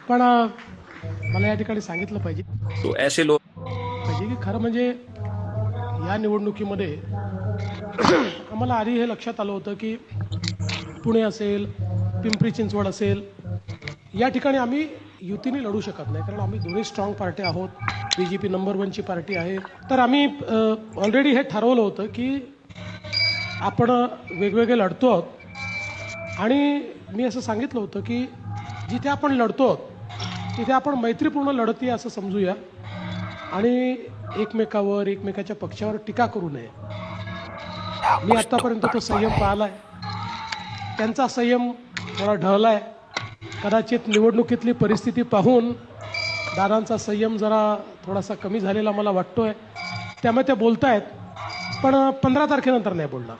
पण मला या ठिकाणी सांगितलं पाहिजे तो ऐसे लोग की खरं म्हणजे या निवडणुकीमध्ये आम्हाला आधी हे लक्षात आलं होतं की पुणे असेल, पिंपरी चिंचवड असेल, या ठिकाणी आम्ही युतीने लढू शकत नाही, कारण आम्ही दोन्ही स्ट्रॉंग पार्टी आहोत. BJP नंबर 1ची पार्टी आहे. तर आम्ही ऑलरेडी हे ठरवलं होतं की आपण वेगवेगळे लढतो आहोत आणि मी असं सांगितलं होतं की जिथे आपण लढतो आहोत तिथे आपण मैत्रीपूर्ण लढती असं समजूया आणि एकमेकावर, एकमेकाच्या पक्षावर टीका करू नये. मी आत्तापर्यंत तो संयम पाहिला आहे. त्यांचा संयम थोडा ढळला आहे. कदाचित निवडणुकीतली परिस्थिती पाहून दादांचा संयम जरा थोडासा कमी झालेला मला वाटतोय. त्यामुळे ते बोलतायत, पण 15 तारखेनंतर नाही बोलणार.